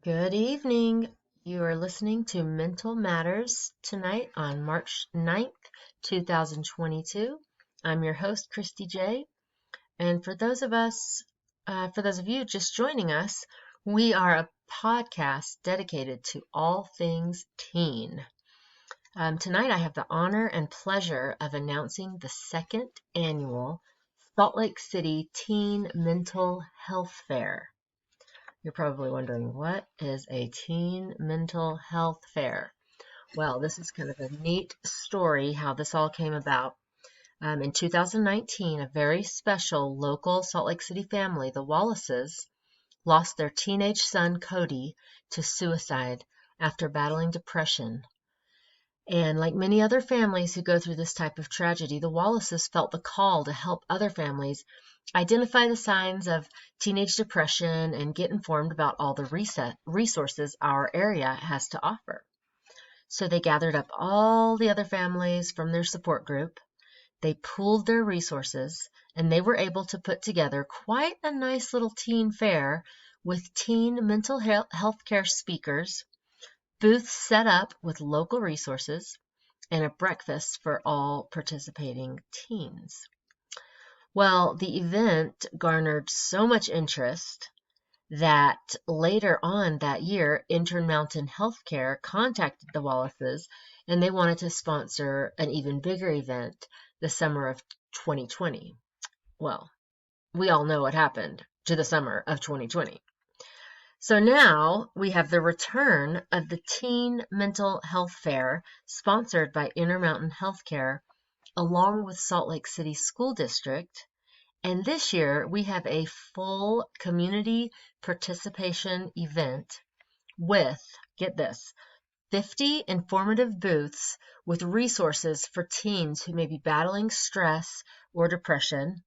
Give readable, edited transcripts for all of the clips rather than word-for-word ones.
Good evening. You are listening to Mental Matters tonight on March 9th, 2022. I'm your host, Christy J. And for those of you just joining us, we are a podcast dedicated to all things teen. Tonight I have the honor and pleasure of announcing the second annual Salt Lake City Teen Mental Health Fair. You're probably wondering, what is a teen mental health fair? Well, this is kind of a neat story how this all came about. In 2019, a very special local Salt Lake City family, the Wallaces, lost their teenage son, Cody, to suicide after battling depression. And like many other families who go through this type of tragedy, the Wallaces felt the call to help other families identify the signs of teenage depression and get informed about all the resources our area has to offer. So they gathered up all the other families from their support group. They pooled their resources, and they were able to put together quite a nice little teen fair with teen mental health care speakers, booths set up with local resources, and a breakfast for all participating teens. Well, the event garnered so much interest that later on that year, Intermountain Healthcare contacted the Wallaces, and they wanted to sponsor an even bigger event the summer of 2020. Well, we all know what happened to the summer of 2020. So now we have the return of the Teen Mental Health Fair, sponsored by Intermountain Healthcare, along with Salt Lake City School District. And this year we have a full community participation event with, get this, 50 informative booths with resources for teens who may be battling stress or depression,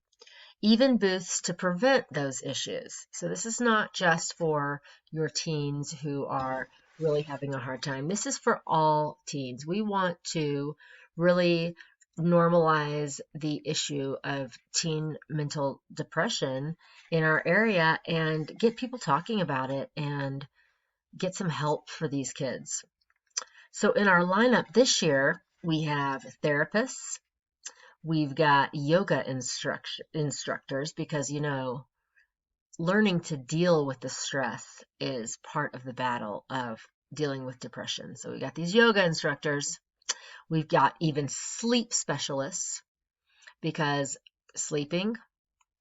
even booths to prevent those issues. So this is not just for your teens who are really having a hard time. This is for all teens. We want to really normalize the issue of teen mental depression in our area and get people talking about it and get some help for these kids. So in our lineup this year, we have therapists. We've got yoga instructors because, learning to deal with the stress is part of the battle of dealing with depression. So we got these yoga instructors. We've got even sleep specialists because sleeping,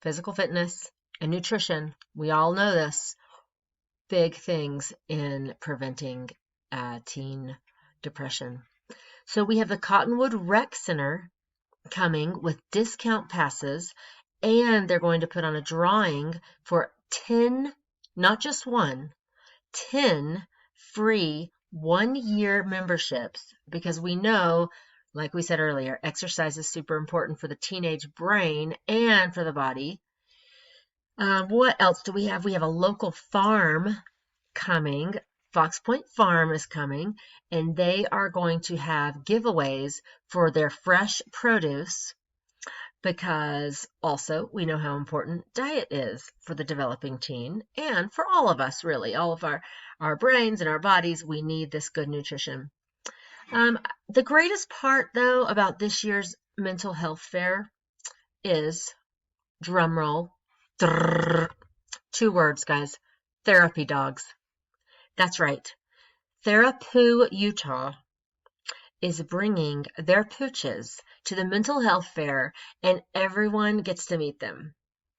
physical fitness, and nutrition, we all know this, big things in preventing teen depression. So we have the Cottonwood Rec Center coming with discount passes, and they're going to put on a drawing for 10, not just one, 10 free 1-year memberships, because we know, like we said earlier, exercise is super important for the teenage brain and for the body. What else do we have? We have a local farm coming. Fox Point Farm is coming, and they are going to have giveaways for their fresh produce, because also we know how important diet is for the developing teen and for all of us, really. All of our brains and our bodies, we need this good nutrition. The greatest part, though, about this year's mental health fair is, drum roll, 2 words, guys, therapy dogs. That's right. Therapoo Utah is bringing their pooches to the mental health fair, and everyone gets to meet them.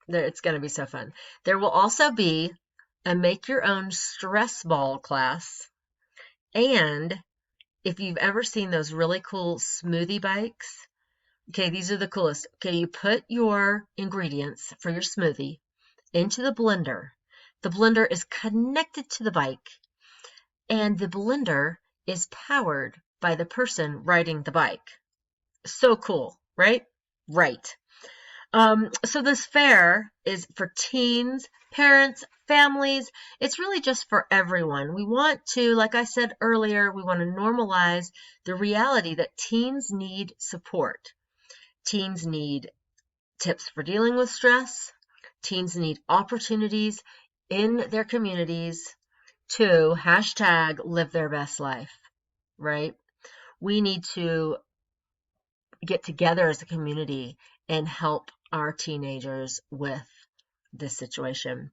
It's going to be so fun. There will also be a make your own stress ball class, and if you've ever seen those really cool smoothie bikes, okay, these are the coolest. Okay, you put your ingredients for your smoothie into the blender. The blender is connected to the bike, and the blender is powered by the person riding the bike. So cool, right? Right. So this fair is for teens, parents, families. It's really just for everyone. We want to, like I said earlier, we want to normalize the reality that teens need support. Teens need tips for dealing with stress. Teens need opportunities in their communities to hashtag live their best life, right? We need to get together as a community and help our teenagers with this situation.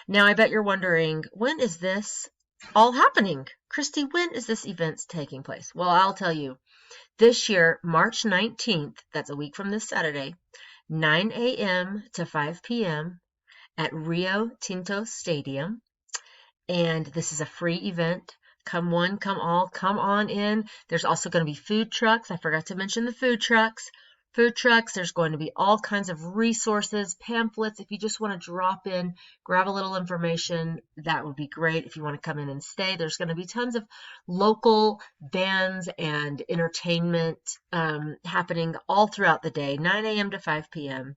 Now, I bet you're wondering, when is this all happening? Christy, when is this event taking place? Well, I'll tell you. This year, March 19th, that's a week from this Saturday, 9 a.m. to 5 p.m. at Rio Tinto Stadium. And this is a free event. Come one, come all, come on in. There's also going to be food trucks. I forgot to mention the food trucks. Food trucks, there's going to be all kinds of resources, pamphlets. If you just want to drop in, grab a little information, that would be great. If you want to come in and stay, there's going to be tons of local bands and entertainment happening all throughout the day, 9 a.m. to 5 p.m.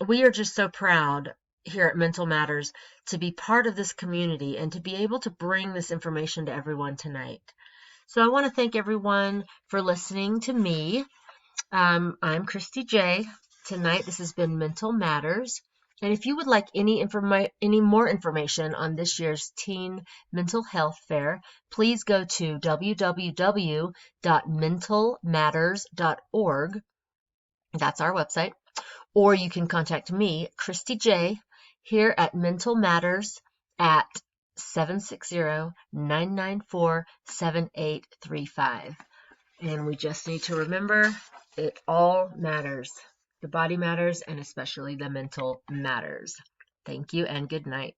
We are just so proud here at Mental Matters to be part of this community and to be able to bring this information to everyone tonight. So I want to thank everyone for listening to me. I'm Christy J. Tonight, this has been Mental Matters. And if you would like any more information on this year's Teen Mental Health Fair, please go to www.mentalmatters.org. That's our website. Or you can contact me, Christy J., here at Mental Matters at 760-994-7835. And we just need to remember, it all matters. The body matters, and especially the mental matters. Thank you and good night.